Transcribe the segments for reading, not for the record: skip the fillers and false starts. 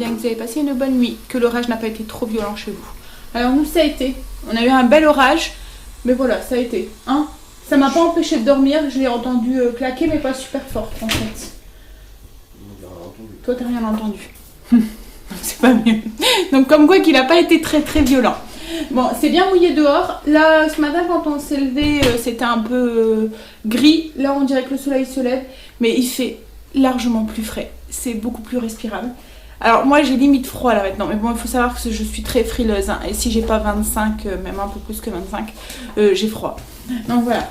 bien que vous avez passé une bonne nuit, que l'orage n'a pas été trop violent chez vous. Alors nous ça a été, on a eu un bel orage, mais voilà, ça a été. Hein, ça m'a pas empêché de dormir, je l'ai entendu claquer, mais pas super fort en fait. Toi t'as rien entendu. C'est pas mieux. Donc comme quoi qu'il n'a pas été très très violent. Bon, c'est bien mouillé dehors. Là, ce matin, quand on s'est levé, c'était un peu gris. Là, on dirait que le soleil se lève. Mais il fait largement plus frais. C'est beaucoup plus respirable. Alors, moi, j'ai limite froid là maintenant. Mais bon, il faut savoir que je suis très frileuse. Hein, et si j'ai pas 25, même un peu plus que 25, j'ai froid. Donc voilà.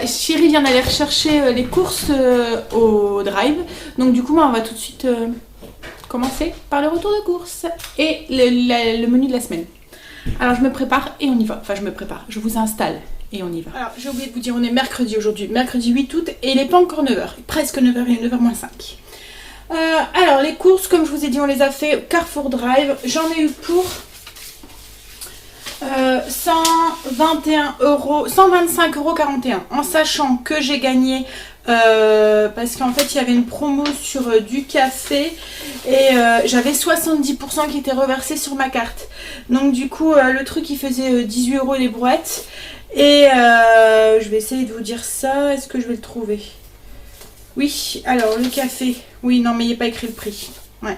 Chérie vient d'aller rechercher les courses au drive. Donc du coup, moi, on va tout de suite... commencer par le retour de course et le menu de la semaine. Alors je me prépare et on y va. Enfin je me prépare, je vous installe et on y va. Alors j'ai oublié de vous dire, on est mercredi aujourd'hui, mercredi 8 août et il n'est pas encore 9h, presque 9h et 9h moins 5. Alors les courses, comme je vous ai dit, on les a fait Carrefour Drive. J'en ai eu pour 121 €, 125,41 € en sachant que j'ai gagné parce qu'en fait il y avait une promo sur du café et j'avais 70% qui étaient reversés sur ma carte. Donc du coup le truc il faisait 18 € les brouettes et je vais essayer de vous dire ça. Est-ce que je vais le trouver? Oui, alors le café, oui non mais il n'est pas écrit le prix. Ouais.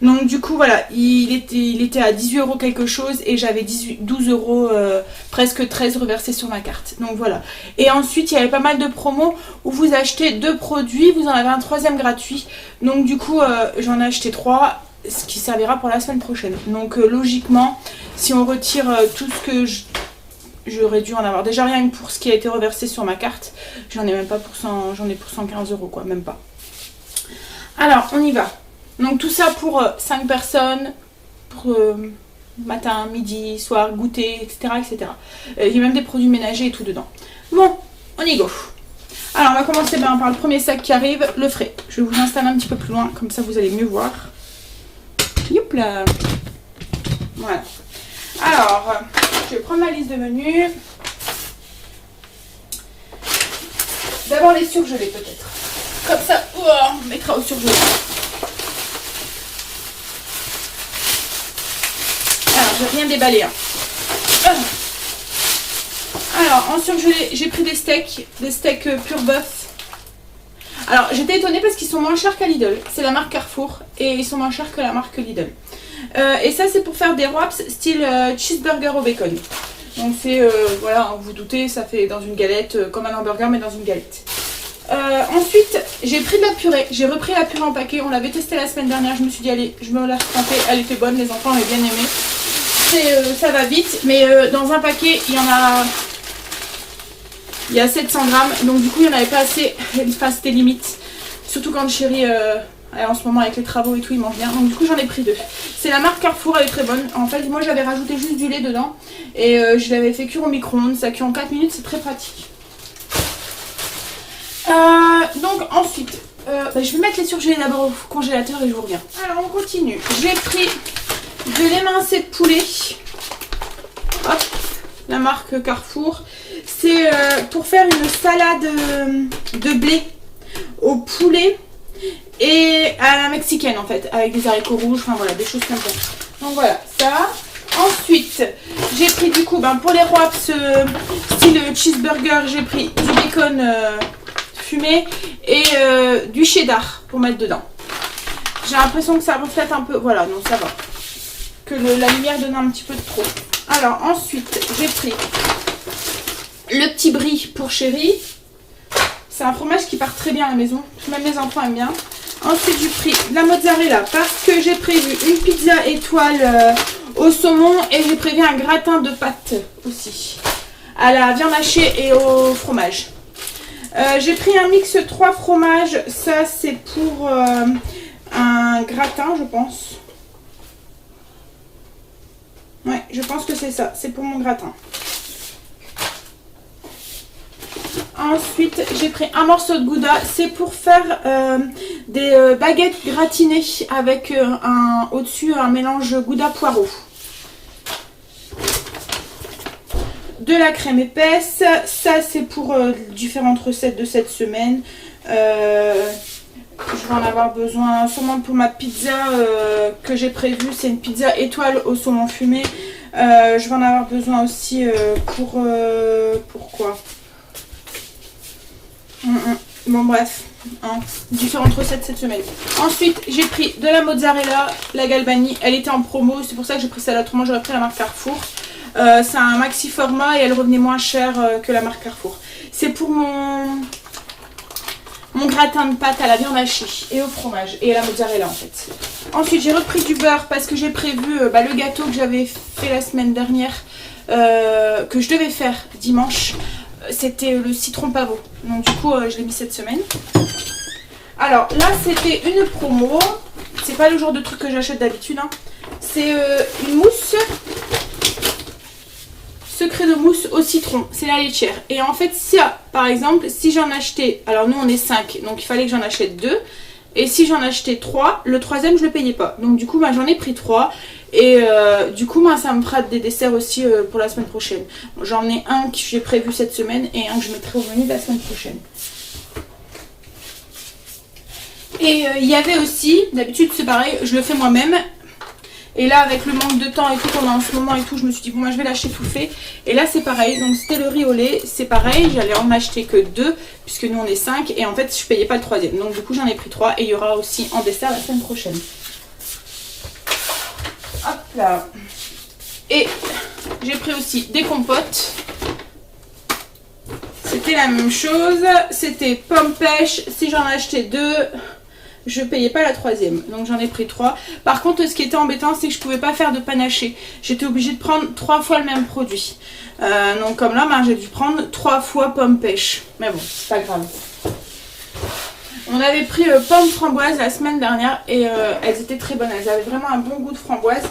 Donc du coup voilà, il était à 18 € quelque chose et j'avais 12 €, presque 13 reversés sur ma carte. Donc voilà. Et ensuite il y avait pas mal de promos où vous achetez 2 produits, vous en avez un troisième gratuit. Donc du coup j'en ai acheté 3, ce qui servira pour la semaine prochaine. Donc logiquement, si on retire tout ce que j'aurais dû en avoir, déjà rien que pour ce qui a été reversé sur ma carte, j'en ai même pas pour 100, j'en ai pour 115 € quoi, même pas. Alors on y va. Donc tout ça pour 5 personnes, pour matin, midi, soir, goûter, etc. etc. Il y a même des produits ménagers et tout dedans. Bon, on y go. Alors on va commencer par le premier sac qui arrive, le frais. Je vais vous installer un petit peu plus loin, comme ça vous allez mieux voir. Youp là. Voilà. Alors, je vais prendre ma liste de menus. D'abord les surgelés peut-être. Comme ça, on mettra au surgelé. Alors, je vais rien déballer. Hein. Alors, en surgelé, j'ai pris des steaks pur bœuf. Alors, j'étais étonnée parce qu'ils sont moins chers qu'à Lidl. C'est la marque Carrefour et ils sont moins chers que la marque Lidl. Et ça, c'est pour faire des wraps style cheeseburger au bacon. Donc, c'est, voilà, vous doutez, ça fait dans une galette, comme un hamburger, mais dans une galette. Ensuite, j'ai pris de la purée. J'ai repris la purée en paquet. On l'avait testé la semaine dernière. Je me suis dit, allez, je me la retenter. Elle était bonne, les enfants avaient bien aimé. Ça va vite, mais dans un paquet, il y a 700 grammes. Donc, du coup, il n'y en avait pas assez. Enfin, c'était limite. Surtout quand chérie, en ce moment, avec les travaux et tout, il mange bien. Donc, du coup, j'en ai pris 2. C'est la marque Carrefour, elle est très bonne. En fait, moi, j'avais rajouté juste du lait dedans. Et je l'avais fait cuire au micro-ondes. Ça cuit en 4 minutes, c'est très pratique. Donc ensuite, je vais mettre les surgelés d'abord au congélateur et je vous reviens. Alors on continue. J'ai pris de l'émincé de poulet. Hop, la marque Carrefour. C'est pour faire une salade de blé au poulet et à la mexicaine en fait, avec des haricots rouges, enfin voilà, des choses comme ça. Donc voilà, ça. Ensuite, j'ai pris du coup, pour les wraps style cheeseburger, j'ai pris du bacon fumé et du cheddar pour mettre dedans. J'ai l'impression que ça reflète un peu, voilà, non ça va. Que la lumière donne un petit peu de trop. Alors ensuite, j'ai pris le petit brie pour chérie. C'est un fromage qui part très bien à la maison, même les enfants aiment bien. Ensuite, j'ai pris de la mozzarella parce que j'ai prévu une pizza étoile au saumon et j'ai prévu un gratin de pâtes aussi à la viande hachée et au fromage. J'ai pris un mix 3 fromages, ça c'est pour un gratin je pense. Ouais, je pense que c'est ça, c'est pour mon gratin. Ensuite, j'ai pris un morceau de gouda, c'est pour faire des baguettes gratinées avec au-dessus un mélange gouda poireau. De la crème épaisse, ça c'est pour différentes recettes de cette semaine. Je vais en avoir besoin sûrement pour ma pizza que j'ai prévue. C'est une pizza étoile au saumon fumé. Je vais en avoir besoin aussi pour quoi? Bon bref, hein, différentes recettes cette semaine. Ensuite j'ai pris de la mozzarella, la Galbani, elle était en promo, c'est pour ça que j'ai pris celle-là, autrement j'aurais pris la marque Carrefour. C'est un maxi format et elle revenait moins cher que la marque Carrefour. C'est pour mon gratin de pâte à la viande hachée et au fromage et à la mozzarella en fait. Ensuite j'ai repris du beurre parce que j'ai prévu le gâteau que j'avais fait la semaine dernière, que je devais faire dimanche. C'était le citron pavot. Donc du coup je l'ai mis cette semaine. Alors là c'était une promo. C'est pas le genre de truc que j'achète d'habitude. Hein. C'est une mousse. Secret de mousse au citron. C'est la laitière. Et en fait si par exemple si j'en achetais. Alors nous on est 5. Donc il fallait que j'en achète 2. Et si j'en achetais 3, le troisième je le payais pas. Donc du coup j'en ai pris 3. Et du coup ça me fera des desserts aussi pour la semaine prochaine. J'en ai un que j'ai prévu cette semaine et un que je mettrai au menu la semaine prochaine. Et il y avait aussi, d'habitude c'est pareil, je le fais moi-même. Et là avec le manque de temps et tout qu'on a en ce moment et tout, je me suis dit bon je vais l'acheter tout fait. Et là c'est pareil, donc c'était le riz au lait, c'est pareil, j'allais en acheter que 2 puisque nous on est 5 et en fait je payais pas le troisième. Donc du coup j'en ai pris 3 et il y aura aussi en dessert la semaine prochaine. Hop là. Et j'ai pris aussi des compotes. C'était la même chose. C'était pomme pêche. Si j'en achetais 2, je payais pas la troisième. Donc j'en ai pris 3. Par contre, ce qui était embêtant, c'est que je pouvais pas faire de panaché. J'étais obligée de prendre 3 fois le même produit. Donc comme là, j'ai dû prendre 3 fois pomme pêche. Mais bon, c'est pas grave. On avait pris pommes framboises la semaine dernière et elles étaient très bonnes. Elles avaient vraiment un bon goût de framboise.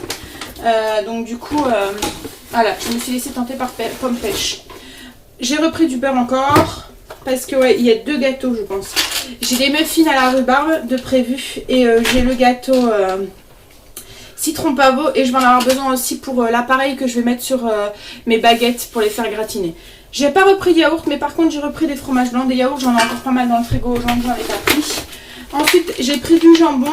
Donc du coup, voilà, je me suis laissée tenter par pomme pêche. J'ai repris du beurre encore. Parce que ouais, il y a 2 gâteaux je pense. J'ai des muffins à la rhubarbe de prévu. Et j'ai le gâteau citron pavot. Et je vais en avoir besoin aussi pour l'appareil que je vais mettre sur mes baguettes pour les faire gratiner. J'ai pas repris de yaourt, mais par contre j'ai repris des fromages blancs. Des yaourts, j'en ai encore pas mal dans le frigo, j'en ai pas pris. Ensuite j'ai pris du jambon.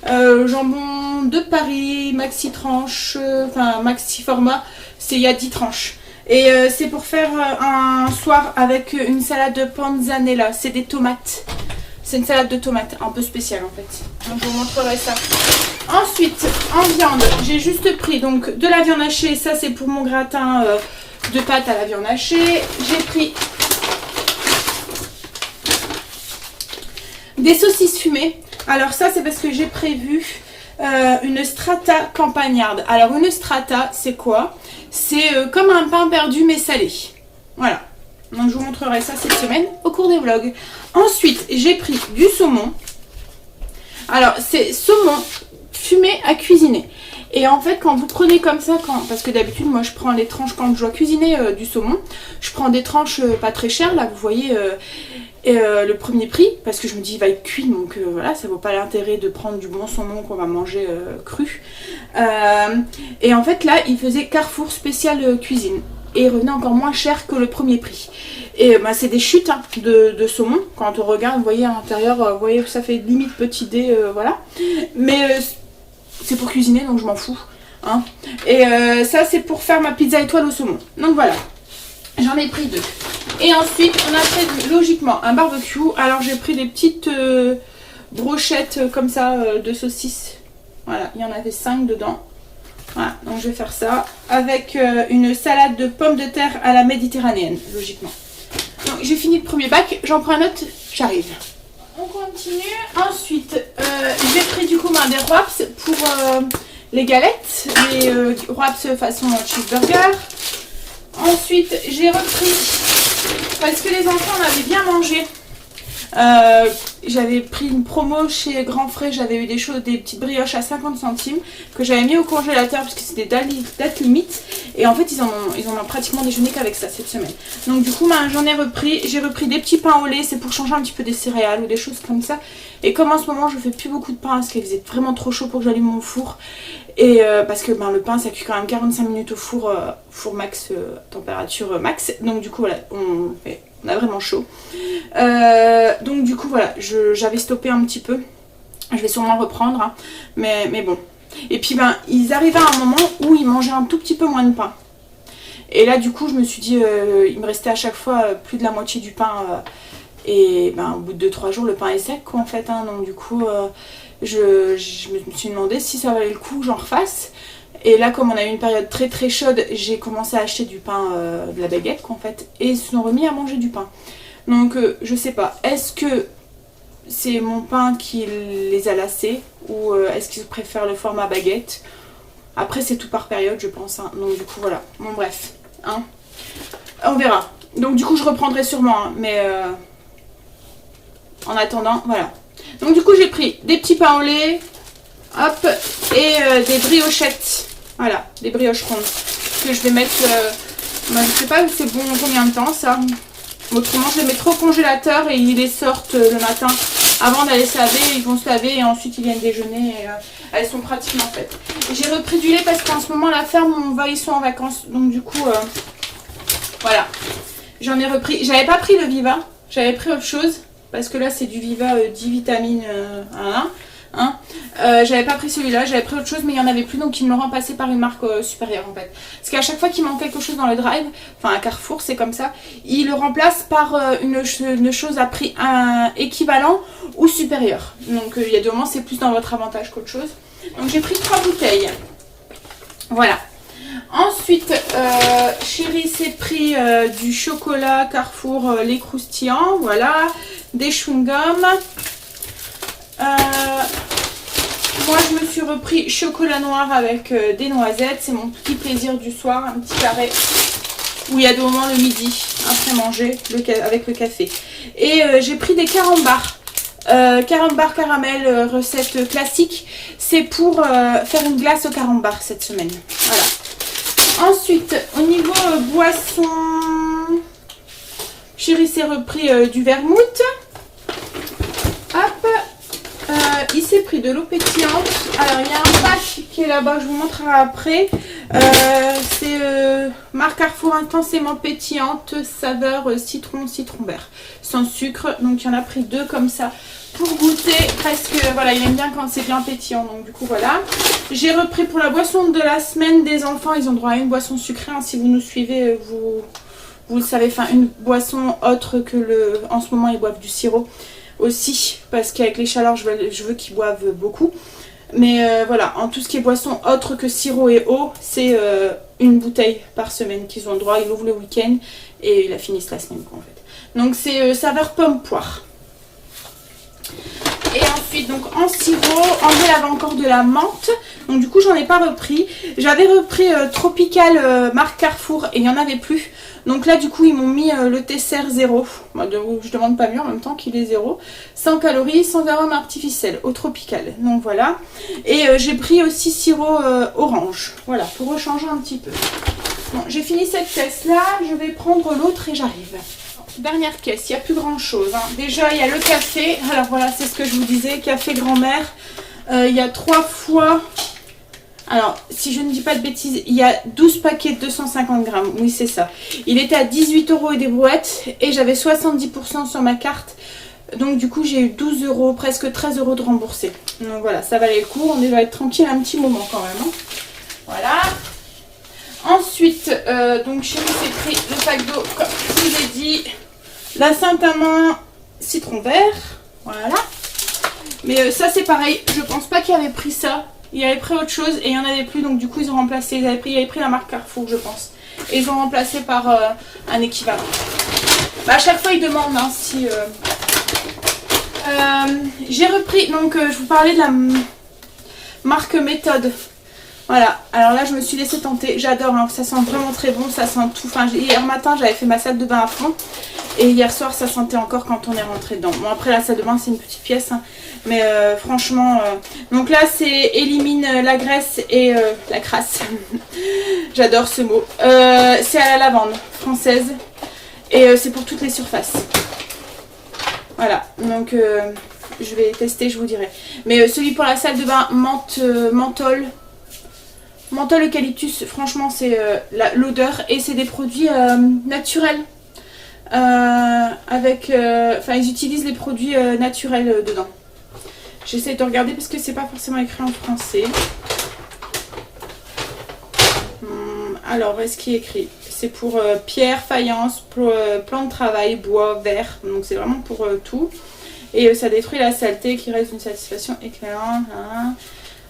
Jambon de Paris, maxi tranche, enfin maxi format. Il y a 10 tranches. Et c'est pour faire un soir avec une salade de panzanella. C'est des tomates. C'est une salade de tomates un peu spéciale en fait. Donc je vous montrerai ça. Ensuite en viande, j'ai juste pris donc de la viande hachée. Ça c'est pour mon gratin de pâte à la viande hachée. J'ai pris des saucisses fumées. Alors ça c'est parce que j'ai prévu une strata campagnarde. Alors une strata c'est quoi? C'est comme un pain perdu mais salé. Voilà. Donc je vous montrerai ça cette semaine au cours des vlogs. Ensuite j'ai pris du saumon. Alors c'est saumon fumé à cuisiner. Et en fait quand vous prenez comme ça, parce que d'habitude moi je prends les tranches quand je dois cuisiner du saumon. Je prends des tranches pas très chères là, vous voyez le premier prix. Parce que je me dis il va être cuit donc voilà, ça vaut pas l'intérêt de prendre du bon saumon qu'on va manger cru. Et en fait là il faisait Carrefour spécial cuisine. Et il revenait encore moins cher que le premier prix. Et c'est des chutes hein, de saumon. Quand on regarde, vous voyez à l'intérieur, vous voyez que ça fait limite petit dé, voilà. Mais c'est pour cuisiner donc je m'en fous. Hein. Et ça c'est pour faire ma pizza étoile au saumon. Donc voilà, j'en ai pris 2. Et ensuite on a fait logiquement un barbecue. Alors j'ai pris des petites brochettes comme ça de saucisses. Voilà, il y en avait 5 dedans. Voilà, donc je vais faire ça avec une salade de pommes de terre à la méditerranéenne, logiquement. Donc j'ai fini le premier bac, j'en prends un autre, j'arrive. On continue. Ensuite, j'ai pris du coup des wraps pour les galettes, les wraps façon cheeseburger. Ensuite, j'ai repris, parce que les enfants en avaient bien mangé. J'avais pris une promo chez Grand Frais, j'avais eu des petites brioches à 50 centimes que j'avais mis au congélateur parce que c'était date limite. Et en fait ils en ont pratiquement déjeuné qu'avec ça cette semaine. Donc du coup j'en ai repris, j'ai repris des petits pains au lait, c'est pour changer un petit peu des céréales ou des choses comme ça. Et comme en ce moment je fais plus beaucoup de pain parce qu'il faisait vraiment trop chaud pour que j'allume mon four. Et parce que le pain ça cuit quand même 45 minutes au four, four max, température max. Donc du coup voilà, on a vraiment chaud. Donc du coup voilà, j'avais stoppé un petit peu. Je vais sûrement reprendre, hein. Mais bon. Et puis ben, ils arrivaient à un moment où ils mangeaient un tout petit peu moins de pain. Et là du coup je me suis dit, il me restait à chaque fois plus de la moitié du pain. Et ben, au bout de 2-3 jours le pain est sec quoi en fait. Hein. Donc du coup je me suis demandé si ça valait le coup que j'en refasse. Et là comme on a eu une période très très chaude, j'ai commencé à acheter du pain, de la baguette quoi en fait. Et ils se sont remis à manger du pain. Donc je sais pas, est-ce que c'est mon pain qui les a lassés ou est-ce qu'ils préfèrent le format baguette? Après c'est tout par période je pense, hein. Donc du coup voilà, bon bref, hein. On verra. Donc du coup je reprendrai sûrement, hein. Mais en attendant voilà. Donc du coup j'ai pris des petits pains au lait, hop, et des briochettes, voilà, des brioches rondes que je vais mettre, je sais pas c'est bon combien de temps ça. Autrement je les mettrai au congélateur et ils les sortent le matin avant d'aller se laver, ils vont se laver et ensuite ils viennent déjeuner et elles sont pratiquement faites. J'ai repris du lait parce qu'en ce moment la ferme ils sont en vacances, donc du coup voilà, j'en ai repris. J'avais pas pris le Viva, j'avais pris autre chose parce que là c'est du Viva 10 vitamines hein. J'avais pas pris celui-là, j'avais pris autre chose mais il y en avait plus, donc ils me l'ont remplacé par une marque supérieure en fait. Parce qu'à chaque fois qu'il manque quelque chose dans le drive, enfin à Carrefour c'est comme ça, ils le remplacent par une chose à prix équivalent ou supérieur. Donc il y a des moments c'est plus dans votre avantage qu'autre chose. Donc j'ai pris 3 bouteilles. Voilà. Ensuite, Chérie s'est pris du chocolat Carrefour, les croustillants, voilà, des chewing-gums. Moi je me suis repris chocolat noir avec des noisettes, c'est mon petit plaisir du soir, un petit carré où il y a des moments le midi après manger avec le café. Et j'ai pris des carambars, carambar caramel, recette classique, c'est pour faire une glace au carambar cette semaine, voilà. Ensuite au niveau boisson, Chérie s'est repris du vermouth, hop. Il s'est pris de l'eau pétillante. Alors il y a un pack qui est là-bas, je vous montrerai après. C'est marque Carrefour intensément pétillante, saveur citron vert, sans sucre. Donc il y en a pris 2 comme ça pour goûter, parce que voilà, il aime bien quand c'est bien pétillant. Donc du coup voilà. J'ai repris pour la boisson de la semaine des enfants. Ils ont droit à une boisson sucrée, hein. Si vous nous suivez, vous le savez, enfin une boisson autre que en ce moment ils boivent du sirop aussi, parce qu'avec les chaleurs je veux qu'ils boivent beaucoup. Mais voilà, en tout ce qui est boisson autre que sirop et eau, c'est une bouteille par semaine qu'ils ont le droit. Ils ouvrent le week-end et ils la finissent la semaine en fait. Donc c'est saveur pomme poire. Et ensuite donc en sirop, André avait encore de la menthe, donc du coup j'en ai pas repris. J'avais repris Tropical marque Carrefour et il n'y en avait plus. Donc là du coup ils m'ont mis le Tesser 0, je demande pas mieux en même temps qu'il est 0, sans calories, sans arôme artificiel, au Tropical. Donc voilà. Et j'ai pris aussi sirop orange, voilà, pour rechanger un petit peu. Bon, j'ai fini cette caisse là, je vais prendre l'autre et j'arrive. Dernière caisse, il n'y a plus grand chose, hein. Déjà il y a le café, alors voilà c'est ce que je vous disais, café grand-mère, il y a 3 fois, alors si je ne dis pas de bêtises, il y a 12 paquets de 250 grammes, oui c'est ça. Il était à 18 € et des brouettes et j'avais 70% sur ma carte, donc du coup j'ai eu 12 €, presque 13 € de remboursé. Donc voilà, ça valait le coup, on va être tranquille un petit moment quand même, hein. Voilà. Ensuite, donc Chérie s'est pris le sac d'eau, comme je vous ai dit, la Saint-Amand citron vert, voilà. Mais ça c'est pareil, je pense pas qu'il avait pris ça, il avait pris autre chose et il n'y en avait plus, donc du coup ils ont remplacé, il avait pris la marque Carrefour je pense. Et ils ont remplacé par un équivalent. Bah, à chaque fois ils demandent hein, si... j'ai repris, donc je vous parlais de la marque Méthode. Voilà, alors là je me suis laissée tenter, j'adore, hein, ça sent vraiment très bon, ça sent tout. Enfin, hier matin j'avais fait ma salle de bain à fond et hier soir ça sentait encore quand on est rentré dedans. Bon après la salle de bain c'est une petite pièce, hein, mais franchement, donc là c'est élimine la graisse et la crasse, j'adore ce mot. C'est à la lavande française et c'est pour toutes les surfaces. Voilà, donc je vais tester, je vous dirai. Mais celui pour la salle de bain menthol eucalyptus, franchement c'est l'odeur et c'est des produits naturels. avec... Enfin, ils utilisent les produits naturels dedans. J'essaie de regarder parce que c'est pas forcément écrit en français. Alors, est-ce qu'il est écrit? C'est pour pierre, faïence, plan de travail, bois, verre. Donc c'est vraiment pour tout. Et ça détruit la saleté qui reste une satisfaction éclairante. Hein.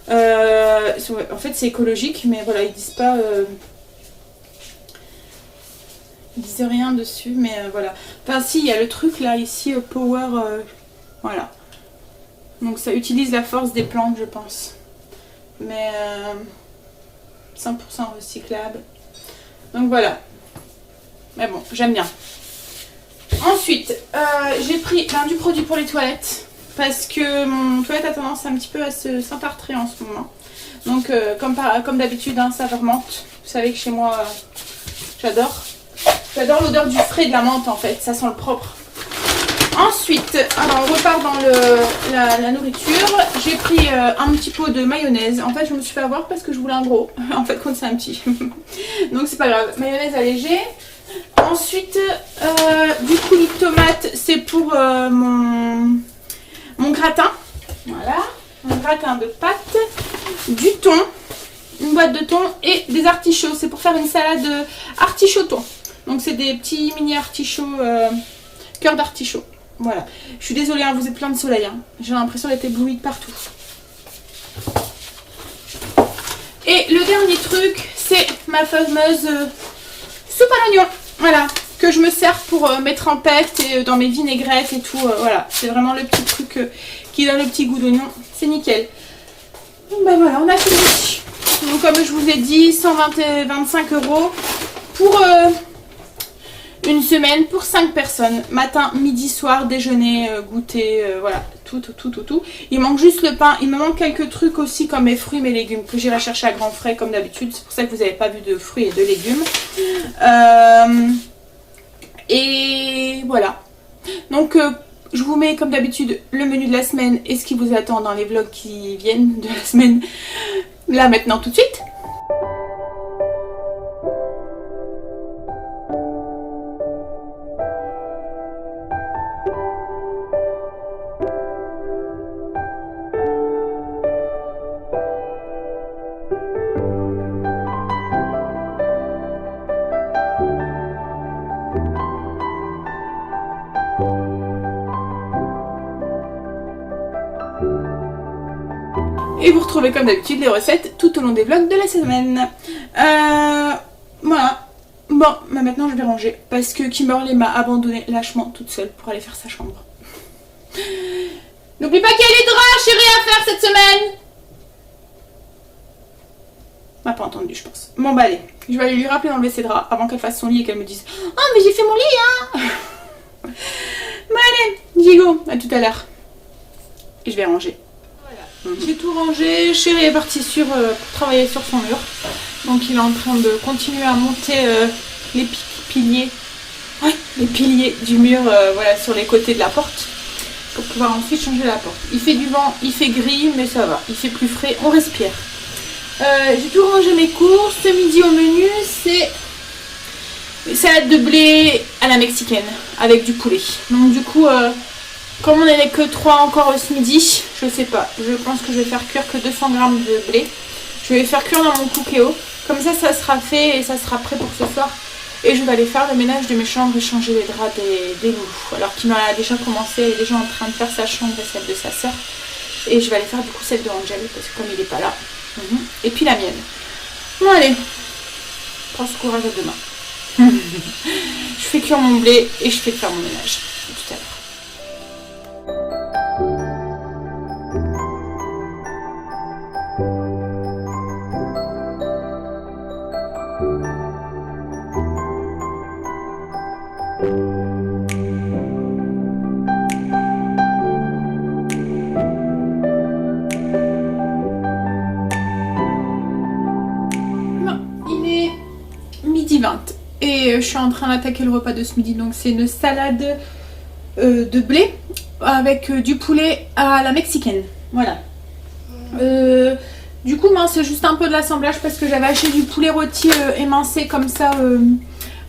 En fait c'est écologique, mais voilà, ils disent pas... ils disent rien dessus, mais voilà. Enfin si, il y a le truc là, ici, Power... voilà. Donc ça utilise la force des plantes, je pense. Mais 100% recyclable. Donc voilà. Mais bon, j'aime bien. Ensuite, j'ai pris du produit pour les toilettes. Parce que mon toilette a tendance un petit peu à s'entartrer en ce moment. Donc comme d'habitude, hein, saveur menthe. Vous savez que chez moi, j'adore. J'adore l'odeur du frais de la menthe en fait. Ça sent le propre. Ensuite, alors on repart dans la nourriture. J'ai pris un petit pot de mayonnaise. En fait, je me suis fait avoir parce que je voulais un gros. En fait, quand c'est un petit. Donc c'est pas grave. Mayonnaise allégée. Ensuite, du coulis de tomate, c'est pour mon gratin. Voilà. Un gratin de pâtes. Du thon. Une boîte de thon et des artichauts. C'est pour faire une salade artichaut-thon. Donc c'est des petits mini artichauts, cœur d'artichaut. Voilà. Je suis désolée, hein, vous êtes plein de soleil. Hein. J'ai l'impression d'être éblouie de partout. Et le dernier truc, c'est ma fameuse soupe à l'oignon. Voilà. Que je me sers pour mettre en pâte et dans mes vinaigrettes et tout. Voilà. C'est vraiment le petit truc qui donne le petit goût d'oignon. C'est nickel. Donc ben voilà, on a fini. Donc comme je vous ai dit, 125 € pour... une semaine pour 5 personnes, matin, midi, soir, déjeuner, goûter, voilà, tout. Il manque juste le pain, il me manque quelques trucs aussi comme mes fruits, mes légumes que j'irai chercher à grands frais comme d'habitude, c'est pour ça que vous n'avez pas vu de fruits et de légumes. Et voilà, donc je vous mets comme d'habitude le menu de la semaine et ce qui vous attend dans les vlogs qui viennent de la semaine, là maintenant tout de suite. Et vous retrouvez comme d'habitude les recettes tout au long des vlogs de la semaine. Voilà. Bon, bah maintenant je vais ranger. Parce que Kimberly m'a abandonnée lâchement toute seule pour aller faire sa chambre. N'oublie pas qu'il y a les draps, chérie, à faire cette semaine. M'a pas entendu, je pense. Bon bah allez, je vais aller lui rappeler d'enlever ses draps avant qu'elle fasse son lit et qu'elle me dise « Oh mais j'ai fait mon lit hein !» Bah allez, Gigo, à tout à l'heure. Et je vais ranger. J'ai tout rangé, chérie est parti pour travailler sur son mur. Donc il est en train de continuer à monter les piliers. Ouais, les piliers du mur voilà, sur les côtés de la porte. Pour pouvoir ensuite changer la porte. Il fait du vent, il fait gris, mais ça va. Il fait plus frais, on respire. J'ai tout rangé mes courses. Ce midi au menu, c'est une salade de blé à la mexicaine avec du poulet. Donc du coup... comme on n'est que 3 encore ce midi, je sais pas, je pense que je vais faire cuire que 200 g de blé. Je vais faire cuire dans mon cookéo, comme ça ça sera fait et ça sera prêt pour ce soir. Et je vais aller faire le ménage de mes chambres et changer les draps des loulous. Alors qu'il en a déjà commencé, il est déjà en train de faire sa chambre et celle de sa soeur. Et je vais aller faire du coup celle de Angel, parce que comme il n'est pas là. Et puis la mienne. Bon allez, prends ce courage à demain. Je fais cuire mon blé et je fais faire mon ménage. À tout à l'heure. Midi 20 et je suis en train d'attaquer le repas de ce midi. Donc c'est une salade de blé avec du poulet à la mexicaine. Voilà. Du coup c'est juste un peu de l'assemblage parce que j'avais acheté du poulet rôti émincé comme ça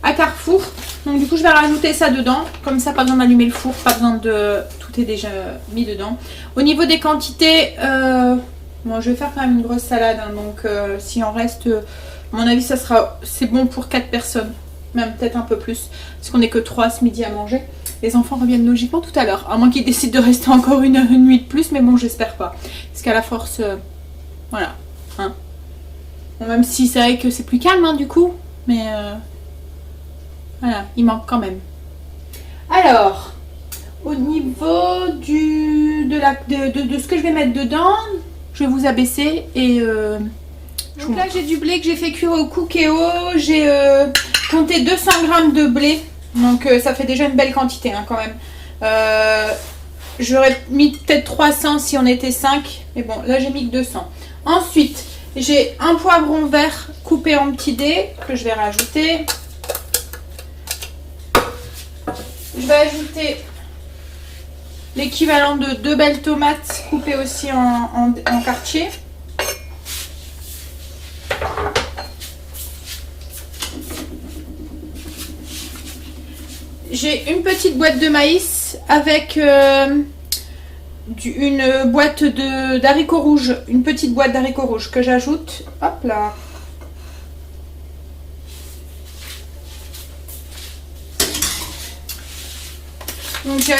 à Carrefour. Donc du coup je vais rajouter ça dedans. Comme ça pas besoin d'allumer le four, pas besoin de... Tout est déjà mis dedans. Au niveau des quantités, bon, je vais faire quand même une grosse salade. Hein, donc s'il en reste, à mon avis ça sera... C'est bon pour 4 personnes. Même peut-être un peu plus. Parce qu'on n'est que 3 ce midi à manger. Les enfants reviennent logiquement tout à l'heure. À moins qu'ils décident de rester encore une nuit de plus. Mais bon j'espère pas. Parce qu'à la force... voilà. Hein. Bon, même si c'est vrai que c'est plus calme hein, du coup. Mais... voilà, il manque quand même. Alors, au niveau de ce que je vais mettre dedans, je vais vous abaisser et donc là j'ai du blé que j'ai fait cuire au Cookéo. J'ai compté 200 g de blé, donc ça fait déjà une belle quantité hein, quand même. J'aurais mis peut-être 300 si on était 5, mais bon là j'ai mis que 200. Ensuite, j'ai un poivron vert coupé en petits dés que je vais rajouter. Je vais ajouter l'équivalent de 2 belles tomates coupées aussi en quartier. J'ai une petite boîte de maïs avec une boîte d'haricots rouges, une petite boîte d'haricots rouges que j'ajoute. Hop là. Donc j'ai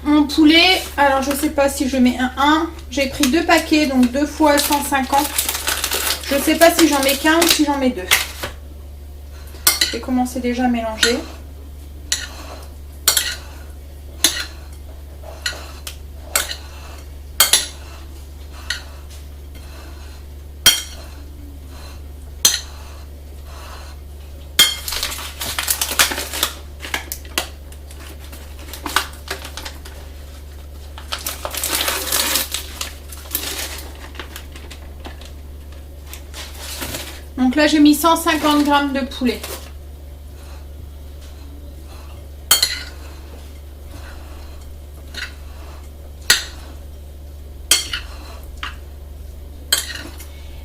mon poulet, alors je sais pas si je mets un 1, j'ai pris 2 paquets, donc 2 fois 150. Je sais pas si j'en mets qu'un ou si j'en mets 2. Je vais commencer déjà à mélanger. Donc là j'ai mis 150 g de poulet.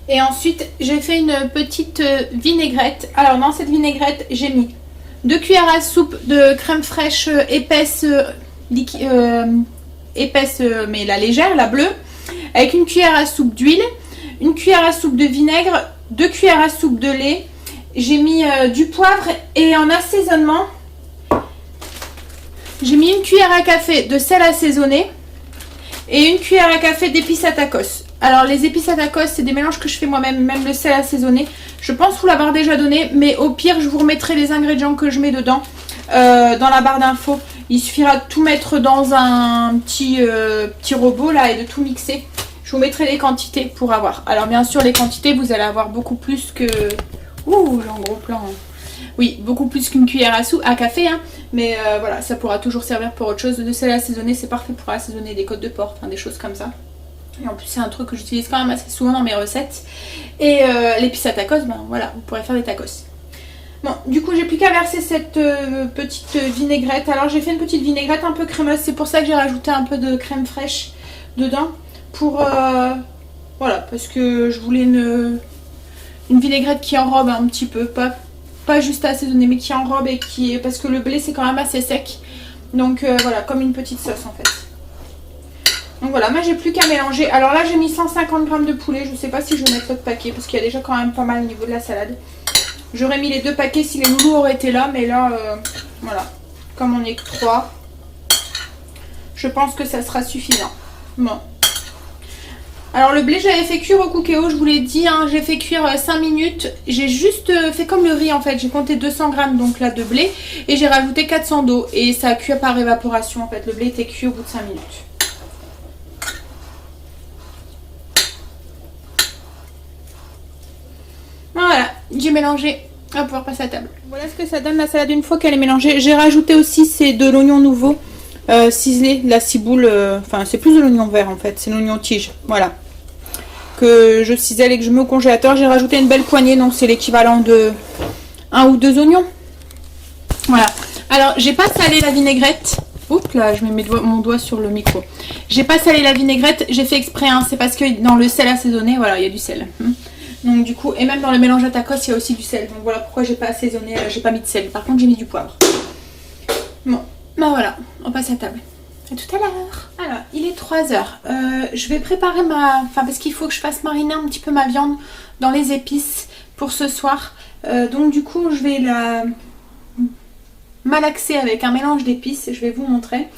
Et ensuite j'ai fait une petite vinaigrette. Alors dans cette vinaigrette j'ai mis 2 cuillères à soupe de crème fraîche épaisse, épaisse mais la légère, la bleue, avec une cuillère à soupe d'huile, une cuillère à soupe de vinaigre, 2 cuillères à soupe de lait. J'ai mis du poivre et en assaisonnement, j'ai mis une cuillère à café de sel assaisonné et une cuillère à café d'épices à tacos. Alors les épices à tacos, c'est des mélanges que je fais moi-même, même le sel assaisonné. Je pense vous l'avoir déjà donné, mais au pire, je vous remettrai les ingrédients que je mets dedans dans la barre d'infos. Il suffira de tout mettre dans un petit robot là et de tout mixer. Je vous mettrai les quantités pour avoir. Alors bien sûr, les quantités, vous allez avoir beaucoup plus que... Ouh, j'ai un gros plan. Oui, beaucoup plus qu'une cuillère à soupe, à café. Hein. Mais voilà, ça pourra toujours servir pour autre chose. De sel assaisonné, c'est parfait pour assaisonner des côtes de porc, enfin des choses comme ça. Et en plus, c'est un truc que j'utilise quand même assez souvent dans mes recettes. Et l'épice à tacos, ben voilà, vous pourrez faire des tacos. Bon, du coup, j'ai plus qu'à verser cette petite vinaigrette. Alors, j'ai fait une petite vinaigrette un peu crémeuse. C'est pour ça que j'ai rajouté un peu de crème fraîche dedans. Pour voilà, parce que je voulais une vinaigrette qui enrobe un petit peu, pas juste assaisonnée, mais qui enrobe et qui est, parce que le blé c'est quand même assez sec, donc voilà, comme une petite sauce en fait. Donc voilà, moi j'ai plus qu'à mélanger. Alors là j'ai mis 150 g de poulet, je sais pas si je vais mettre l'autre paquet parce qu'il y a déjà quand même pas mal au niveau de la salade. J'aurais mis les 2 paquets si les loulous auraient été là, mais là voilà, comme on n'est que 3, je pense que ça sera suffisant. Bon. Alors le blé j'avais fait cuire au Cookéo, je vous l'ai dit, hein, j'ai fait cuire 5 minutes. J'ai juste fait comme le riz en fait, j'ai compté 200 g donc là de blé et j'ai rajouté 400 d'eau et ça a cuit par évaporation en fait. Le blé était cuit au bout de 5 minutes. Voilà, j'ai mélangé, on va pouvoir passer à table. Voilà ce que ça donne la salade une fois qu'elle est mélangée. J'ai rajouté aussi c'est de l'oignon nouveau ciselé, la ciboule, enfin c'est plus de l'oignon vert en fait, c'est l'oignon tige, voilà. Que je cisèle et que je mets au congélateur. J'ai rajouté une belle poignée, donc c'est l'équivalent de 1 ou 2 oignons. Voilà. Alors, j'ai pas salé la vinaigrette. Oups là, je mets mon doigt sur le micro. J'ai pas salé la vinaigrette, j'ai fait exprès, hein. C'est parce que dans le sel assaisonné, voilà, il y a du sel. Donc du coup, et même dans le mélange à tacos, il y a aussi du sel. Donc voilà pourquoi j'ai pas assaisonné, j'ai pas mis de sel. Par contre, j'ai mis du poivre. Bon, bah voilà, on passe à table. À tout à l'heure. Alors, il est 3h. Je vais préparer ma... Enfin, parce qu'il faut que je fasse mariner un petit peu ma viande dans les épices pour ce soir. Donc du coup, je vais la malaxer avec un mélange d'épices. Je vais vous montrer.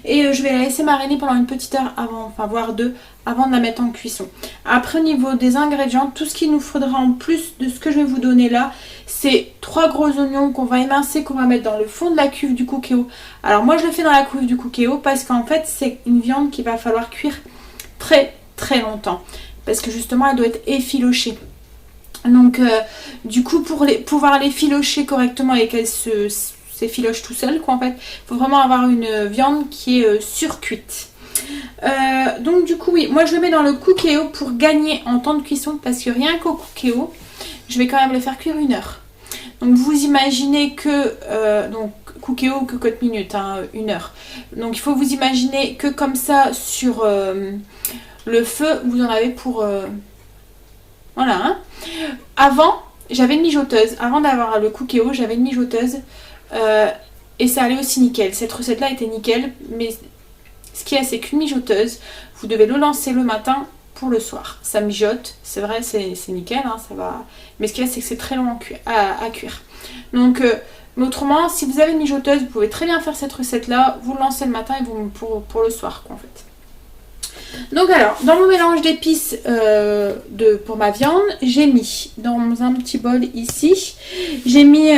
Et je vais la laisser mariner pendant une petite heure avant, enfin voire deux, avant de la mettre en cuisson. Après, au niveau des ingrédients, tout ce qu'il nous faudra en plus de ce que je vais vous donner là, c'est 3 gros oignons qu'on va émincer, qu'on va mettre dans le fond de la cuve du Cookéo. Alors moi, je le fais dans la cuve du Cookéo parce qu'en fait, c'est une viande qu'il va falloir cuire très très longtemps. Parce que justement, elle doit être effilochée. Donc, du coup, pour pouvoir l'effilocher correctement et qu'elle s'effiloche tout seul, quoi, en fait, il faut vraiment avoir une viande qui est surcuite. Donc du coup oui, moi je le mets dans le Cookéo pour gagner en temps de cuisson parce que rien qu'au Cookéo, je vais quand même le faire cuire 1 heure. Donc vous imaginez que, donc Cookéo que cote minute, hein, 1 heure. Donc il faut vous imaginer que comme ça sur le feu, vous en avez pour... voilà. Hein. Avant, j'avais une mijoteuse. Avant d'avoir le Cookéo, j'avais une mijoteuse. Et ça allait aussi nickel. Cette recette là était nickel, mais... Ce qu'il y a, c'est qu'une mijoteuse, vous devez le lancer le matin pour le soir. Ça mijote, c'est vrai, c'est nickel, hein, ça va. Mais ce qu'il y a, c'est que c'est très long à cuire. Donc, mais autrement, si vous avez une mijoteuse, vous pouvez très bien faire cette recette-là. Vous le lancez le matin et vous pour le soir, quoi, en fait. Donc alors, dans mon mélange d'épices pour ma viande, j'ai mis dans un petit bol ici, j'ai mis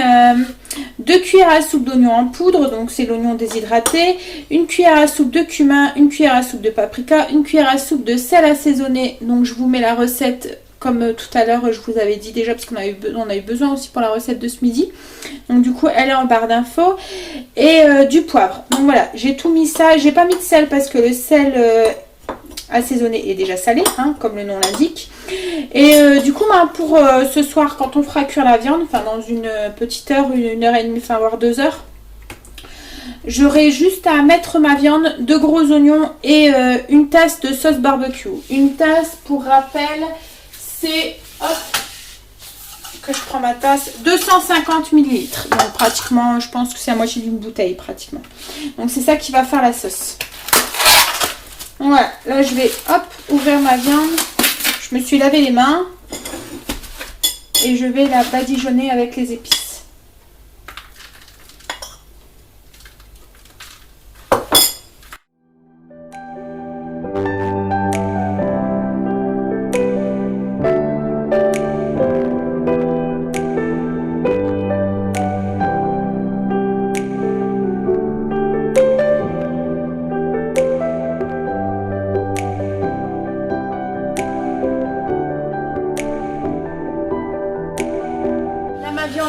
2 cuillères à soupe d'oignon en poudre, donc c'est l'oignon déshydraté, 1 cuillère à soupe de cumin, 1 cuillère à soupe de paprika, 1 cuillère à soupe de sel assaisonné, donc je vous mets la recette comme tout à l'heure je vous avais dit déjà parce qu'on a eu besoin aussi pour la recette de ce midi. Donc du coup elle est en barre d'infos. Et du poivre. Donc voilà, j'ai tout mis ça, j'ai pas mis de sel parce que le sel... assaisonné est déjà salé, hein, comme le nom l'indique. Et du coup, bah, pour ce soir, quand on fera cuire la viande, enfin dans une petite heure, 1 heure et demie, enfin voire 2 heures, j'aurai juste à mettre ma viande, 2 gros oignons et une tasse de sauce barbecue. Une tasse, pour rappel, c'est, hop, que je prends ma tasse, 250 ml. Donc pratiquement, je pense que c'est la moitié d'une bouteille, pratiquement. Donc c'est ça qui va faire la sauce. Voilà, là je vais hop ouvrir ma viande. Je me suis lavé les mains et je vais la badigeonner avec les épices.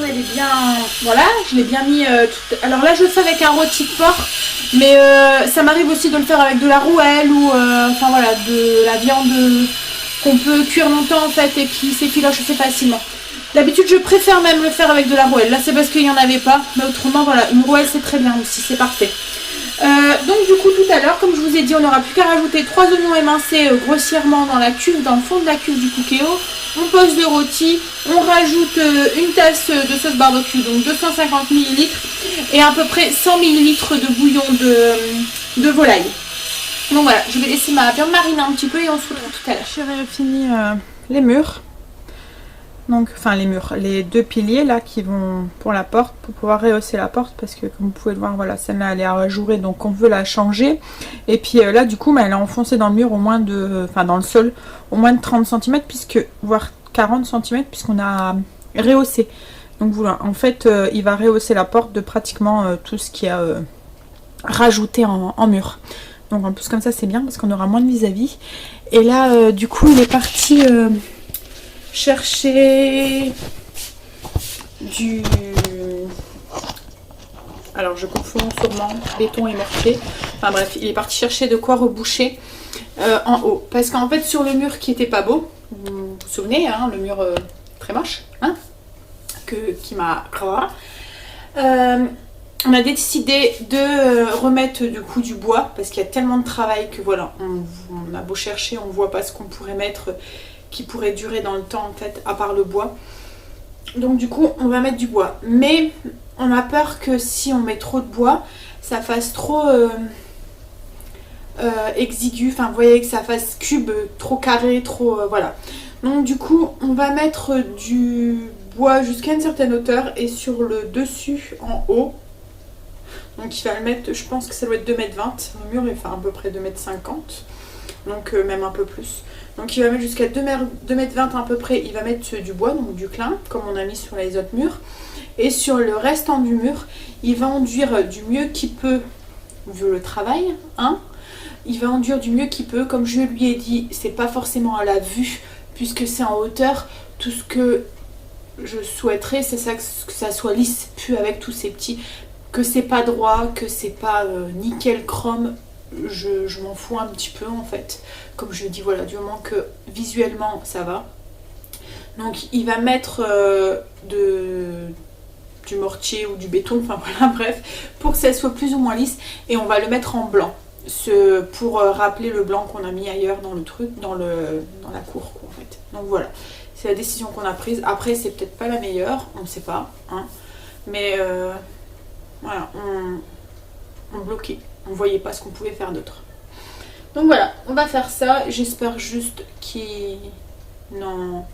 Elle est bien, voilà, je l'ai bien mis alors là je le fais avec un rôti de porc, mais ça m'arrive aussi de le faire avec de la rouelle ou enfin voilà, de la viande qu'on peut cuire longtemps en fait et qui s'effiloche assez facilement. D'habitude je préfère même le faire avec de la rouelle, là c'est parce qu'il n'y en avait pas, mais autrement voilà, une rouelle c'est très bien aussi, c'est parfait. Donc du coup tout à l'heure, comme je vous ai dit, on n'aura plus qu'à rajouter 3 oignons émincés grossièrement dans la cuve, dans le fond de la cuve du Cookéo. On pose le rôti, on rajoute une tasse de sauce barbecue, donc 250 ml et à peu près 100 ml de bouillon de volaille. Donc voilà, je vais laisser ma viande mariner un petit peu et on se retrouve tout à l'heure. J'ai fini les murs. Donc, enfin les murs, les 2 piliers là qui vont pour la porte, pour pouvoir rehausser la porte parce que comme vous pouvez le voir, voilà, celle-là elle est ajourée donc on veut la changer. Et puis là du coup, bah, elle est enfoncée dans le mur au moins de, enfin dans le sol, au moins de 30 cm puisque, voire 40 cm puisqu'on a rehaussé. Donc voilà, en fait il va rehausser la porte de pratiquement tout ce qui a rajouté en mur. Donc en plus comme ça c'est bien parce qu'on aura moins de vis-à-vis. Et là du coup il est parti... chercher du... Alors je confonds sûrement béton et mortier. Enfin bref, il est parti chercher de quoi reboucher en haut. Parce qu'en fait sur le mur qui était pas beau, vous vous souvenez, hein, le mur très moche, hein, qui m'a... on a décidé de remettre du coup du bois parce qu'il y a tellement de travail que voilà, on a beau chercher, on voit pas ce qu'on pourrait mettre qui pourrait durer dans le temps en fait, à part le bois. Donc du coup on va mettre du bois, mais on a peur que si on met trop de bois, ça fasse trop exigu, enfin vous voyez que ça fasse cube, trop carré, trop voilà. Donc du coup on va mettre du bois jusqu'à une certaine hauteur et sur le dessus en haut. Donc il va le mettre, je pense que ça doit être 2,20 m, le mur il fait à peu près 2,50 m, donc même un peu plus. Donc il va mettre jusqu'à 2,20 m à peu près, il va mettre du bois, donc du clin, comme on a mis sur les autres murs. Et sur le restant du mur, il va enduire du mieux qu'il peut, vu le travail, hein. Il va enduire du mieux qu'il peut, comme je lui ai dit, c'est pas forcément à la vue, puisque c'est en hauteur. Tout ce que je souhaiterais, c'est ça, que ça soit lisse, plus avec tous ces petits, que c'est pas droit, que c'est pas nickel chrome, je m'en fous un petit peu en fait. Comme je dis, voilà, du moment que visuellement ça va. Donc il va mettre du mortier ou du béton, enfin voilà, bref, pour que ça soit plus ou moins lisse, et on va le mettre en blanc. Pour rappeler le blanc qu'on a mis ailleurs dans le truc, dans la cour quoi, en fait. Donc voilà, c'est la décision qu'on a prise. Après c'est peut-être pas la meilleure, on ne sait pas, hein. Mais voilà, on bloquait, on voyait pas ce qu'on pouvait faire d'autre. Donc voilà, on va faire ça. J'espère juste qu'il non,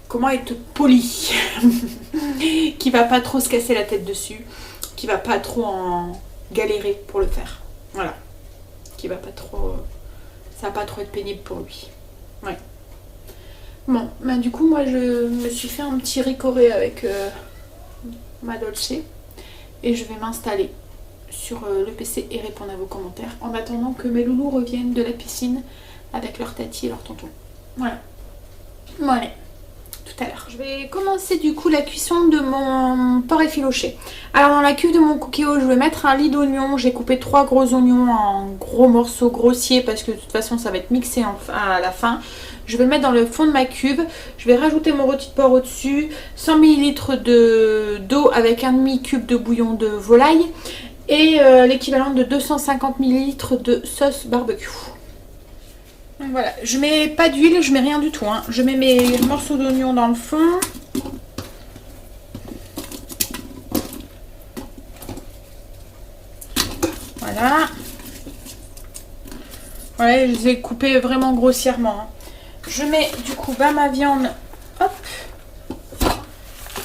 comment être poli, qu'il va pas trop se casser la tête dessus, qu'il va pas trop en galérer pour le faire. Voilà, qui va pas trop, ça va pas trop être pénible pour lui. Ouais. Bon, bah du coup moi je me suis fait un petit ricoré avec ma Dolce et je vais m'installer sur le PC et répondre à vos commentaires en attendant que mes loulous reviennent de la piscine avec leur tati et leur tonton. Voilà. Bon allez, tout à l'heure. Je vais commencer du coup la cuisson de mon porc effiloché. Alors dans la cuve de mon cookéo, je vais mettre un lit d'oignons. J'ai coupé 3 gros oignons en gros morceaux grossiers parce que de toute façon ça va être mixé à la fin. Je vais le mettre dans le fond de ma cuve. Je vais rajouter mon rôti de porc au-dessus. 100 ml d'eau avec un demi-cube de bouillon de volaille. Et l'équivalent de 250 ml de sauce barbecue. Donc voilà, je mets pas d'huile, je mets rien du tout, hein. Je mets mes morceaux d'oignon dans le fond. Voilà. Voilà, je les ai coupés vraiment grossièrement, hein. Je mets du coup ma viande, hop,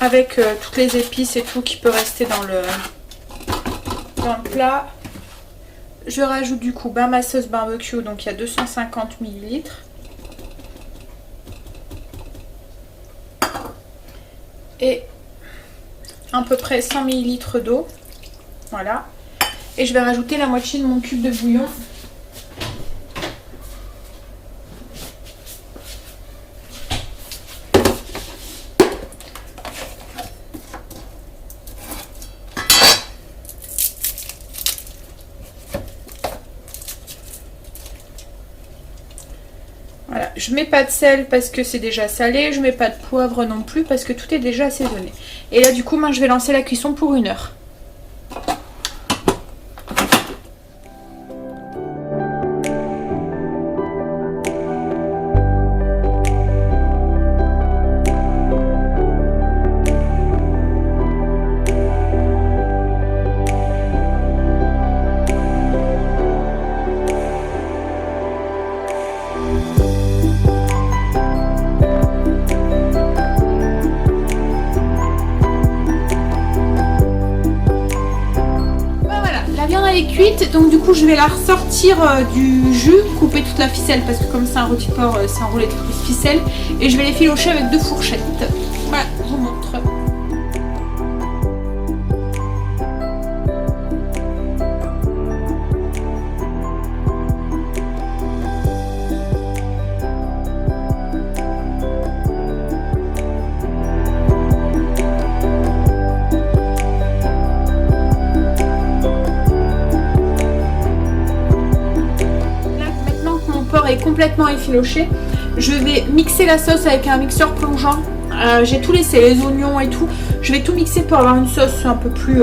avec toutes les épices et tout qui peut rester dans le plat. Je rajoute du coup ma sauce barbecue, donc il y a 250 ml. Et à peu près 100 ml d'eau. Voilà. Et je vais rajouter la moitié de mon cube de bouillon. Voilà, je mets pas de sel parce que c'est déjà salé, je mets pas de poivre non plus parce que tout est déjà assaisonné. Et là du coup, moi je vais lancer la cuisson pour 1 heure. Cuite, donc du coup je vais la ressortir du jus, couper toute la ficelle parce que comme c'est un rôti de porc, c'est enroulé de ficelle, et je vais les filocher avec 2 fourchettes. Voilà, je vous montre. Est complètement effiloché, je vais mixer la sauce avec un mixeur plongeant. J'ai tout laissé, les oignons et tout, je vais tout mixer pour avoir une sauce un peu plus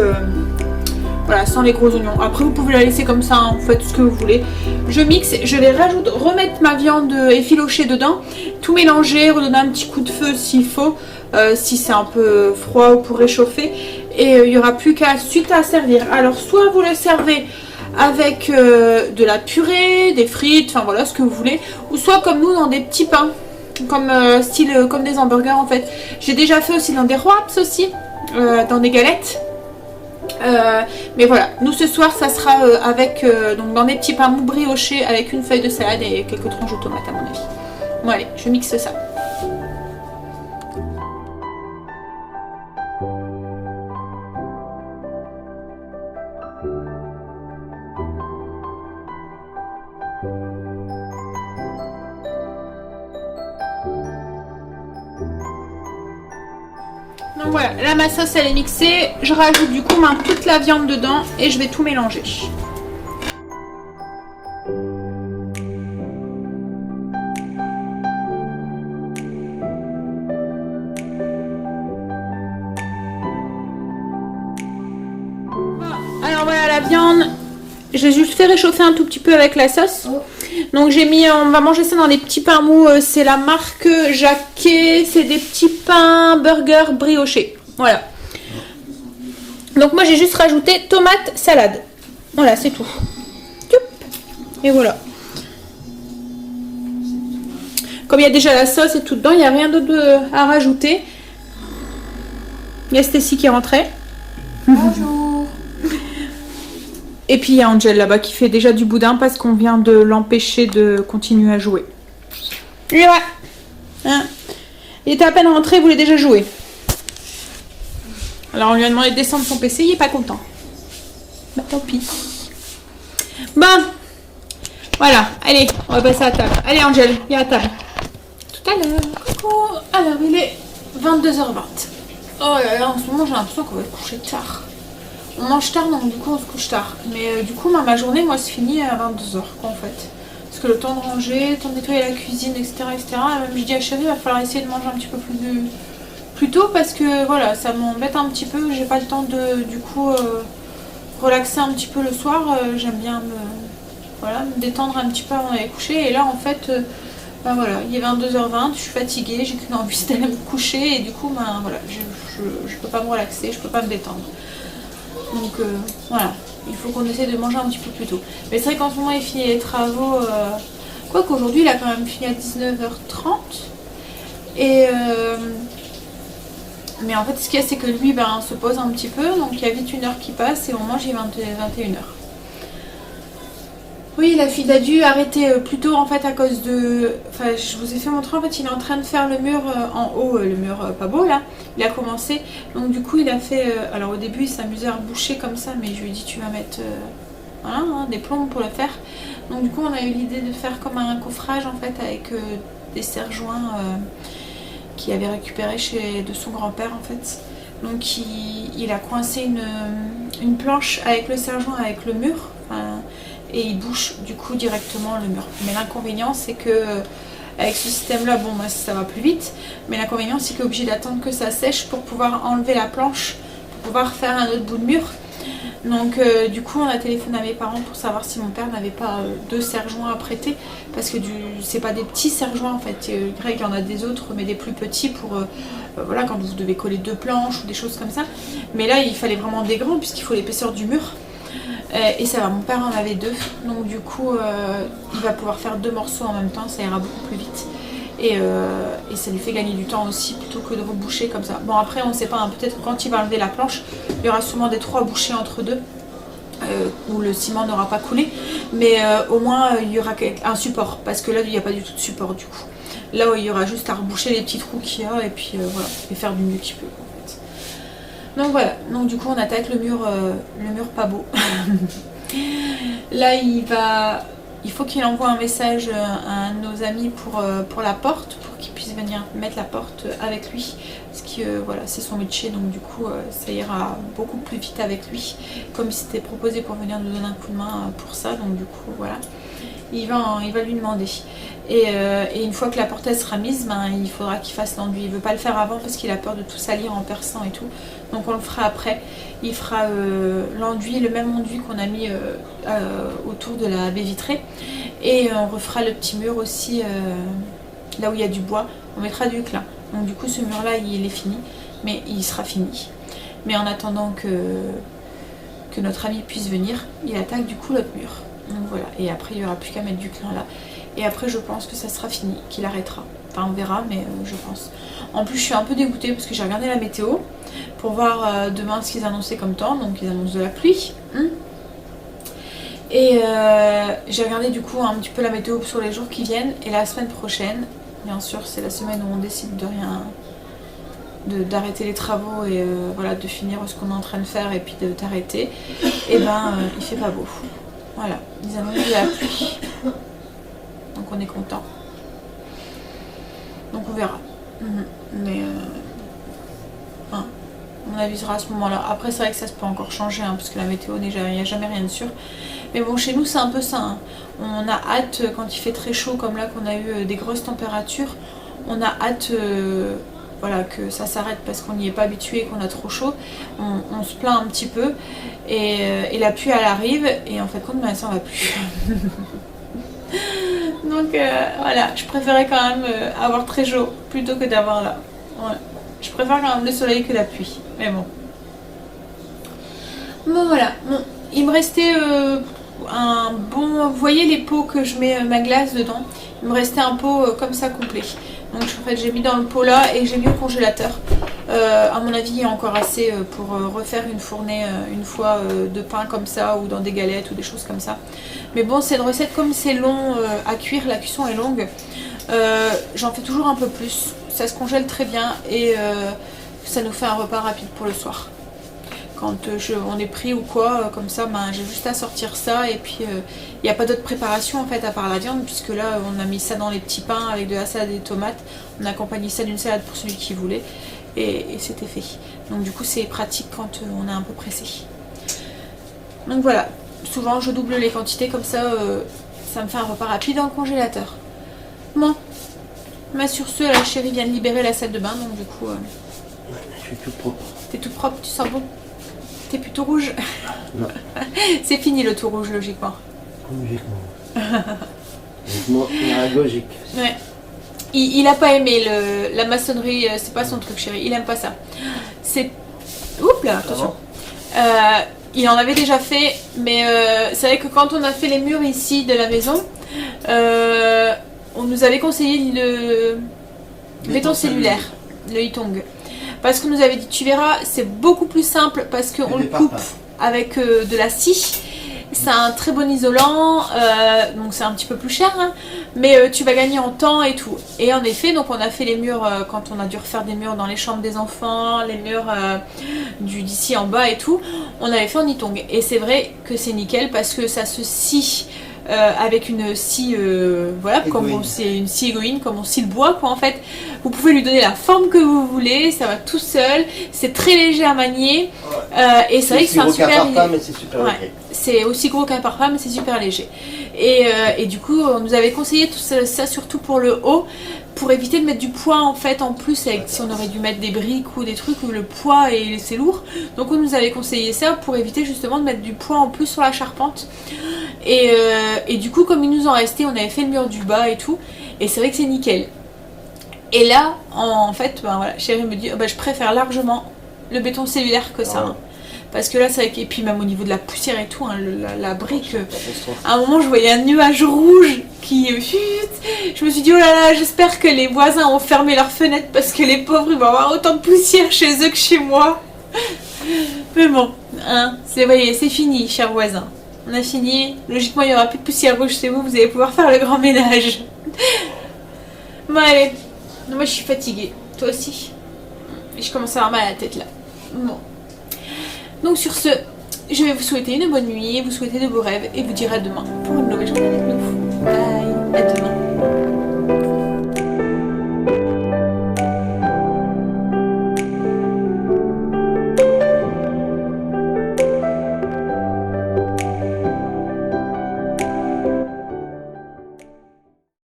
voilà, sans les gros oignons. Après vous pouvez la laisser comme ça, hein, vous faites ce que vous voulez. Je mixe, je vais remettre ma viande effilochée dedans, tout mélanger, redonner un petit coup de feu s'il faut, si c'est un peu froid ou pour réchauffer. Et il n'y aura plus qu'à suite à servir. Alors soit vous le servez avec de la purée, des frites, enfin voilà ce que vous voulez, ou soit comme nous dans des petits pains, comme style comme des hamburgers en fait. J'ai déjà fait aussi dans des wraps aussi, dans des galettes. Mais voilà, nous ce soir ça sera avec donc dans des petits pains mous briochés avec une feuille de salade et quelques tranches de tomates à mon avis. Bon allez, je mixe ça. Donc voilà, là ma sauce elle est mixée, je rajoute du coup toute la viande dedans et je vais tout mélanger. Alors voilà la viande, j'ai juste fait réchauffer un tout petit peu avec la sauce. Donc j'ai mis, on va manger ça dans des petits pains mous, c'est la marque Jacquet, c'est des petits pains burger briochés. Voilà. Donc moi j'ai juste rajouté tomate, salade. Voilà, c'est tout. Et voilà. Comme il y a déjà la sauce et tout dedans, il n'y a rien d'autre à rajouter. Il y a Stécie qui est rentrée. Bonjour. Et puis il y a Angel là-bas qui fait déjà du boudin parce qu'on vient de l'empêcher de continuer à jouer. Et ouais. Hein, il était à peine rentré, il voulait déjà jouer. Alors on lui a demandé de descendre son PC, il est pas content. Bah tant pis. Bon. Voilà, allez, on va passer à table. Allez Angel, viens à table. Tout à l'heure. Coucou. Alors il est 22h20. Oh là là, en ce moment j'ai l'impression qu'on va se coucher tard. On mange tard, donc du coup on se couche tard. Mais du coup ma journée, moi, se finit à 22h quoi en fait. Parce que le temps de ranger, le temps de nettoyer la cuisine, etc. etc. Même je dis à Chérie, il va falloir essayer de manger un petit peu plus tôt parce que voilà, ça m'embête un petit peu. J'ai pas le temps de du coup relaxer un petit peu le soir. J'aime bien me détendre un petit peu avant d'aller coucher. Et là en fait, ben voilà, il est 22h20, je suis fatiguée, j'ai qu'une envie d'aller me coucher et du coup ben voilà, je peux pas me relaxer, je peux pas me détendre. Donc voilà, il faut qu'on essaie de manger un petit peu plus tôt. Mais c'est vrai qu'en ce moment il finit les travaux, quoi qu'aujourd'hui il a quand même fini à 19h30. Et mais en fait ce qu'il y a c'est que lui ben, se pose un petit peu, donc il y a vite une heure qui passe et on mange il est 21h. Oui, la fille a dû arrêter plus tôt en fait à cause de... Enfin, je vous ai fait montrer, en fait, il est en train de faire le mur en haut, le mur pas beau là. Il a commencé, donc du coup il a fait... alors au début il s'amusait à reboucher comme ça, mais je lui ai dit tu vas mettre voilà, hein, des plombs pour le faire. Donc du coup on a eu l'idée de faire comme un coffrage en fait avec des serre-joints qu'il avait récupéré de son grand-père en fait. Donc il a coincé une planche avec le serre-joint avec le mur. Et il bouche du coup directement le mur. Mais l'inconvénient c'est que avec ce système là, bon bah, ça va plus vite, mais l'inconvénient c'est qu'il est obligé d'attendre que ça sèche pour pouvoir enlever la planche, pour pouvoir faire un autre bout de mur. Donc du coup on a téléphoné à mes parents pour savoir si mon père n'avait pas deux serre-joints à prêter, parce que c'est pas des petits serre-joints en fait. Greg en a des autres mais des plus petits pour voilà, quand vous devez coller deux planches ou des choses comme ça. Mais là il fallait vraiment des grands puisqu'il faut l'épaisseur du mur. Et ça va, mon père en avait deux, donc du coup il va pouvoir faire deux morceaux en même temps, ça ira beaucoup plus vite. Et ça lui fait gagner du temps aussi plutôt que de reboucher comme ça. Bon après on ne sait pas, hein, peut-être que quand il va enlever la planche, il y aura sûrement des trois bouchées entre deux, où le ciment n'aura pas coulé, mais au moins il y aura un support, parce que là il n'y a pas du tout de support du coup. Là il y aura juste à reboucher les petits trous qu'il y a et puis voilà, et faire du mieux qu'il peut. Donc voilà, donc du coup on attaque le mur pas beau. Là il faut qu'il envoie un message à un de nos amis pour la porte, pour qu'il puisse venir mettre la porte avec lui. Parce que voilà, c'est son métier, donc du coup ça ira beaucoup plus vite avec lui. Comme il s'était proposé pour venir nous donner un coup de main pour ça, donc du coup voilà. Il va lui demander. Et une fois que la porte elle sera mise, ben, il faudra qu'il fasse l'enduit. Il ne veut pas le faire avant parce qu'il a peur de tout salir en perçant et tout. Donc on le fera après. Il fera l'enduit, le même enduit qu'on a mis autour de la baie vitrée. Et on refera le petit mur aussi, là où il y a du bois. On mettra du clin. Donc du coup ce mur là il est fini, mais il sera fini. Mais en attendant que notre ami puisse venir, il attaque du coup l'autre mur. Donc voilà, et après il n'y aura plus qu'à mettre du clin là. Et après je pense que ça sera fini, qu'il arrêtera. Enfin on verra, mais je pense. En plus je suis un peu dégoûtée parce que j'ai regardé la météo pour voir demain ce qu'ils annonçaient comme temps. Donc ils annoncent de la pluie. Et j'ai regardé du coup un petit peu la météo sur les jours qui viennent. Et la semaine prochaine, bien sûr c'est la semaine où on décide de rien... d'arrêter les travaux et voilà, de finir ce qu'on est en train de faire et puis d'arrêter. Et ben il fait pas beau. Voilà, ils annoncent de la pluie. Donc on est content. Donc on verra. Mais on avisera à ce moment-là. Après c'est vrai que ça se peut encore changer hein, parce que la météo il n'y a jamais rien de sûr. Mais bon chez nous c'est un peu ça. Hein. On a hâte quand il fait très chaud comme là qu'on a eu des grosses températures. On a hâte voilà, que ça s'arrête parce qu'on n'y est pas habitué et qu'on a trop chaud. On se plaint un petit peu et la pluie elle arrive et en fait compte ça va plus. Donc voilà, je préférais quand même avoir très chaud plutôt que d'avoir là. Ouais. Je préfère quand même le soleil que la pluie. Mais bon. Bon voilà. Bon, il me restait un bon... Vous voyez les pots que je mets ma glace dedans? Il me restait un pot comme ça complet. Donc en fait j'ai mis dans le pot là et j'ai mis au congélateur. À mon avis il y a encore assez pour refaire une fournée une fois de pain comme ça ou dans des galettes ou des choses comme ça. Mais bon c'est une recette comme c'est long à cuire, la cuisson est longue. J'en fais toujours un peu plus. Ça se congèle très bien et ça nous fait un repas rapide pour le soir. Quand on est pris ou quoi, comme ça, ben, j'ai juste à sortir ça et puis il n'y a pas d'autre préparation en fait à part la viande puisque là on a mis ça dans les petits pains avec de la salade et des tomates, on a accompagné ça d'une salade pour celui qui voulait et c'était fait. Donc du coup c'est pratique quand on est un peu pressé. Donc voilà, souvent je double les quantités comme ça, ça me fait un repas rapide dans le congélateur. Bon, mais sur ce la chérie vient de libérer la salle de bain donc du coup... je suis tout propre. T'es tout propre, tu sens bon? T'es plutôt rouge? Non. C'est fini le tout rouge logiquement. Logiquement, logique. Ouais. Il a pas aimé la maçonnerie, c'est pas son truc chérie, il aime pas ça. C'est... Oups là, attention. Il en avait déjà fait, mais c'est vrai que quand on a fait les murs ici de la maison, on nous avait conseillé le béton cellulaire, le Ytong. Parce qu'on nous avait dit, tu verras, c'est beaucoup plus simple parce qu'on le coupe avec de la scie. C'est un très bon isolant, donc c'est un petit peu plus cher, hein, mais tu vas gagner en temps et tout. Et en effet, donc on a fait les murs, quand on a dû refaire des murs dans les chambres des enfants, les murs d'ici en bas et tout, on avait fait en Ytong. Et c'est vrai que c'est nickel parce que ça se scie avec une scie, voilà, comme c'est une scie égoïne, comme on scie le bois quoi en fait. Vous pouvez lui donner la forme que vous voulez, ça va tout seul, c'est très léger à manier et c'est vrai que c'est un super léger. Mais c'est super léger. C'est aussi gros qu'un parpaing mais c'est super léger. Et du coup on nous avait conseillé tout ça surtout pour le haut, pour éviter de mettre du poids en fait en plus avec, si on aurait dû mettre des briques ou des trucs où le poids c'est lourd. Donc on nous avait conseillé ça pour éviter justement de mettre du poids en plus sur la charpente. Et du coup comme il nous en restait, on avait fait le mur du bas et tout. Et c'est vrai que c'est nickel. Et là en fait ben voilà, chérie me dit je préfère largement le béton cellulaire que ça. Hein. Parce que là c'est vrai que, et puis même au niveau de la poussière et tout, hein, la brique, à un moment je voyais un nuage rouge qui je me suis dit oh là là, j'espère que les voisins ont fermé leurs fenêtres parce que les pauvres ils vont avoir autant de poussière chez eux que chez moi. Mais bon, hein, c'est fini chers voisins. On a fini, logiquement il n'y aura plus de poussière rouge chez vous, vous allez pouvoir faire le grand ménage. Bon allez, moi je suis fatiguée, toi aussi. Et je commence à avoir mal à la tête là. Bon. Donc sur ce, je vais vous souhaiter une bonne nuit, vous souhaiter de beaux rêves et vous dire à demain pour une nouvelle journée avec nous.